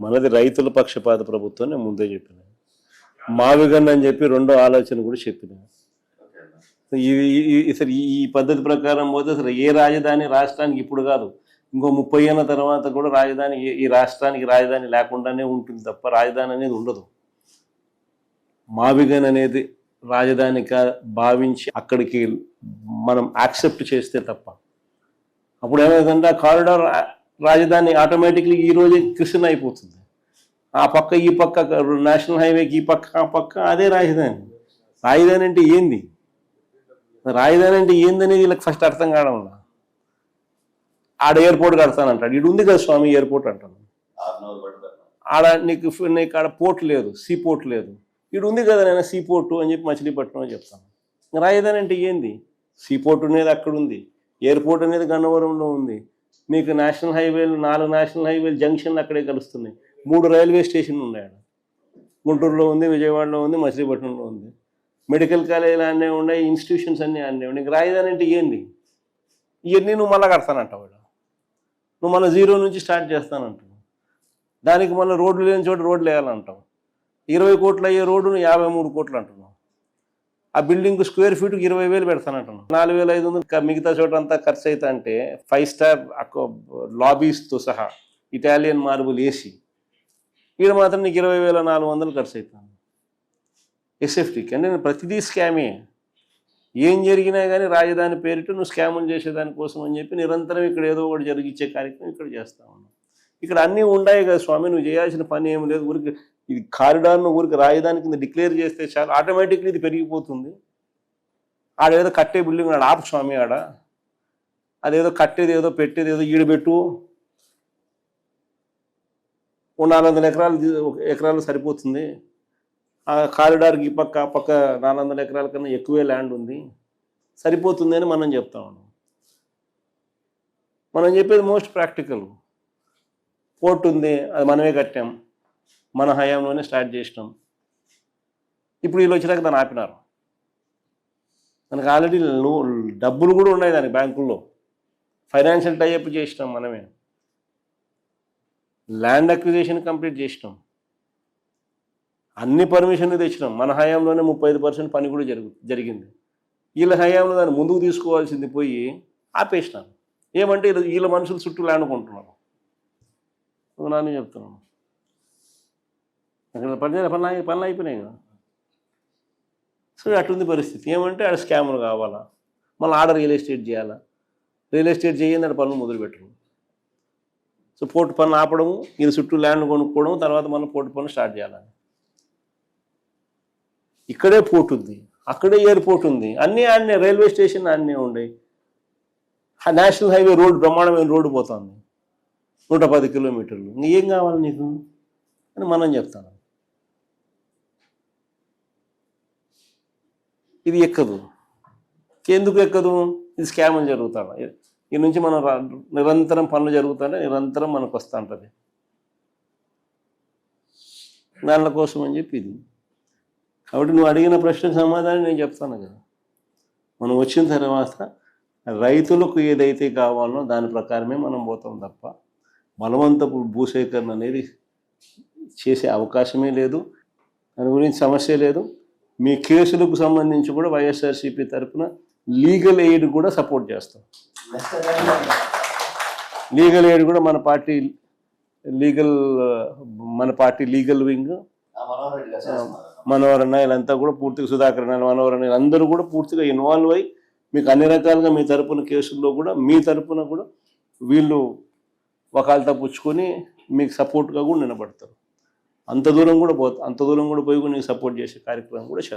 మనది రైతుల పక్షపాత ప్రభుత్వం నేను ముందే చెప్పిన. మావిగన్ అని చెప్పి రెండో ఆలోచన కూడా చెప్పిన. అసలు ఈ పద్ధతి ప్రకారం పోతే అసలు ఏ రాజధాని రాష్ట్రానికి ఇప్పుడు కాదు, ఇంకో 30 ఏళ్ళ తర్వాత కూడా రాజధాని ఈ రాష్ట్రానికి రాజధాని లేకుండానే ఉంటుంది తప్ప రాజధాని అనేది ఉండదు. మావిగన్ అనేది రాజధానిగా భావించి అక్కడికి మనం యాక్సెప్ట్ చేస్తే తప్ప అప్పుడు ఏమైందంటే ఆ కారిడార్ రాజధాని ఆటోమేటిక్లీ ఈరోజే కృష్ణ అయిపోతుంది. ఆ పక్క ఈ పక్క నేషనల్ హైవేకి ఈ పక్క ఆ పక్క అదే రాజధాని. రాజధాని అంటే ఏంది, రాజధాని అంటే ఏందనేది వీళ్ళకి ఫస్ట్ అర్థం కావడం. ఆడ ఎయిర్పోర్ట్ కడతానంటాడు, ఇటు ఉంది కదా స్వామి ఎయిర్పోర్ట్ అంటాను. ఆడ నీకు ఆడ పోర్ట్ లేదు, సీ పోర్ట్ లేదు, ఇటు ఉంది కదా నేను సీ పోర్టు అని చెప్పి మచిలీపట్నం అని చెప్తాను. రాజధాని అంటే ఏంది? సీ పోర్ట్ అనేది అక్కడ ఉంది, ఎయిర్పోర్ట్ అనేది గన్నవరంలో ఉంది, మీకు నేషనల్ హైవేలు 4 నేషనల్ హైవేలు జంక్షన్లు అక్కడే కలుస్తున్నాయి, 3 రైల్వే స్టేషన్లు ఉన్నాయి. ఆడ గుంటూరులో ఉంది, విజయవాడలో ఉంది, మచిలీపట్నంలో ఉంది, మెడికల్ కాలేజీలు అన్నీ ఉన్నాయి, ఇన్స్టిట్యూషన్స్ అన్నీ ఉన్నాయి. నీకు రాజధాని అంటే ఏంది? ఇవన్నీ నువ్వు మళ్ళీ కడతానంటావు, నువ్వు మళ్ళీ 0 నుంచి స్టార్ట్ చేస్తానంటావు. దానికి మళ్ళీ రోడ్లు లేని చోట రోడ్లు వేయాలంటావు. 20 కోట్లు అయ్యే రోడ్డును 53 కోట్లు అంటున్నావు. ఆ బిల్డింగ్ స్క్వేర్ ఫీట్కి 20,000 పెడతానంటున్నావు. 4,500 మిగతా చోట అంతా ఖర్చు అవుతా అంటే 5 స్టార్ లాబీస్తో సహా ఇటాలియన్ మార్బుల్ వేసి వీడు మాత్రం నీకు 20,400 ఖర్చు అవుతాను ఎస్ఎఫ్టీకి. అంటే ప్రతిదీ స్కామే. ఏం జరిగినా కానీ రాజధాని పేరిట నువ్వు స్కాములు చేసేదానికోసం అని చెప్పి నిరంతరం ఇక్కడ ఏదో ఒకటి జరిగించే కార్యక్రమం ఇక్కడ చేస్తా ఉన్నావు. ఇక్కడ అన్నీ ఉన్నాయి కదా స్వామి, నువ్వు చేయాల్సిన పని ఏమి లేదు. ఊరికి ఇది కారిడార్ను ఊరికి రాజధాని కింద డిక్లేర్ చేస్తే చాలు, ఆటోమేటిక్లీ ఇది పెరిగిపోతుంది. ఆడేదో కట్టే బిల్డింగ్ ఆడ ఆపు స్వామి, ఆడ అదేదో కట్టేది ఏదో పెట్టేది ఏదో ఈడబెట్టు, 400 ఎకరాలు సరిపోతుంది. ఆ కారిడార్కి ఈ పక్క ఆ పక్క 400 ఎకరాల కన్నా ఎక్కువే ల్యాండ్ ఉంది, సరిపోతుంది అని మనం చెప్తా ఉన్నాం. మనం చెప్పేది మోస్ట్ ప్రాక్టికల్. పోర్ట్ ఉంది, అది మనమే కట్టాం, మన హయాంలోనే స్టార్ట్ చేసినాం. ఇప్పుడు వీళ్ళు వచ్చినాక దాన్ని ఆపినారు. మనకు ఆల్రెడీ డబ్బులు కూడా ఉన్నాయి దానికి బ్యాంకుల్లో, ఫైనాన్షియల్ టైఅప్ చేసినాం మనమే, ల్యాండ్ అక్విజిషన్ కంప్లీట్ చేసినాం, అన్ని పర్మిషన్లు తెచ్చినాం. మన హయాంలోనే 35% పని కూడా జరిగింది. వీళ్ళ హయాంలో దాన్ని ముందుకు తీసుకోవాల్సింది పోయి ఆపేసినారు. ఏమంటే వీళ్ళ మనుషులు చుట్టూ ల్యాండ్ కొంటున్నారు. నాన్న చెప్తున్నాను, అక్కడ పనులు అయిపోయినాయి కదా. సో అటుంది పరిస్థితి. ఏమంటే ఆడ స్కాములు కావాలా, మళ్ళీ ఆడ రియల్ ఎస్టేట్ చేయాలా, రియల్ ఎస్టేట్ చేయండి ఆడ పనులు మొదలుపెట్టడం. సో పోర్టు పనులు ఆపడము, వీళ్ళ చుట్టూ ల్యాండ్ కొనుక్కోవడం, తర్వాత మనం పోర్టు పనులు స్టార్ట్ చేయాలని. ఇక్కడే పోర్ట్ ఉంది, అక్కడే ఎయిర్పోర్ట్ ఉంది, అన్నీ ఆడనే, రైల్వే స్టేషన్ అన్నీ ఉన్నాయి. నేషనల్ హైవే రోడ్డు బ్రహ్మాండమైన రోడ్డు పోతుంది, 110 కిలోమీటర్లు. ఏం కావాలి నీకు అని మనం చెప్తాను. ఇది ఎక్కదు. ఎందుకు ఎక్కదు? ఇది స్కాములు జరుగుతాయి. ఈ నుంచి మనం నిరంతరం పనులు జరుగుతుంటే నిరంతరం మనకు వస్తూ ఉంటుంది. దానిల కోసం అని చెప్పి ఇది. కాబట్టి నువ్వు అడిగిన ప్రశ్నకు సమాధానం నేను చెప్తాను కదా. మనం వచ్చిన తర్వాత రైతులకు ఏదైతే కావాలో దాని ప్రకారమే మనం పోతాం తప్ప బలవంతపు భూసేకరణ అనేది చేసే అవకాశమే లేదు. దాని గురించి సమస్య లేదు. మీ కేసులకు సంబంధించి కూడా వైఎస్ఆర్సీపీ తరఫున లీగల్ ఎయిడ్ కూడా సపోర్ట్ చేస్తాం. లీగల్ ఎయిడ్ కూడా మన పార్టీ లీగల్ వింగ్, మనోహర్ అన్న వీళ్ళంతా కూడా పూర్తిగా, సుధాకర్ అన్న, మనోహర్ అన్న అందరూ కూడా పూర్తిగా ఇన్వాల్వ్ అయ్యి మీకు అన్ని రకాలుగా మీ తరపున కేసుల్లో కూడా మీ తరపున కూడా వీళ్ళు వకాల్తా పుచ్చుకొని మీకు సపోర్ట్గా కూడా నిలబడతారు. అంత దూరం కూడా పోయి నీకు సపోర్ట్ చేసే కార్యక్రమం కూడా చేస్తారు.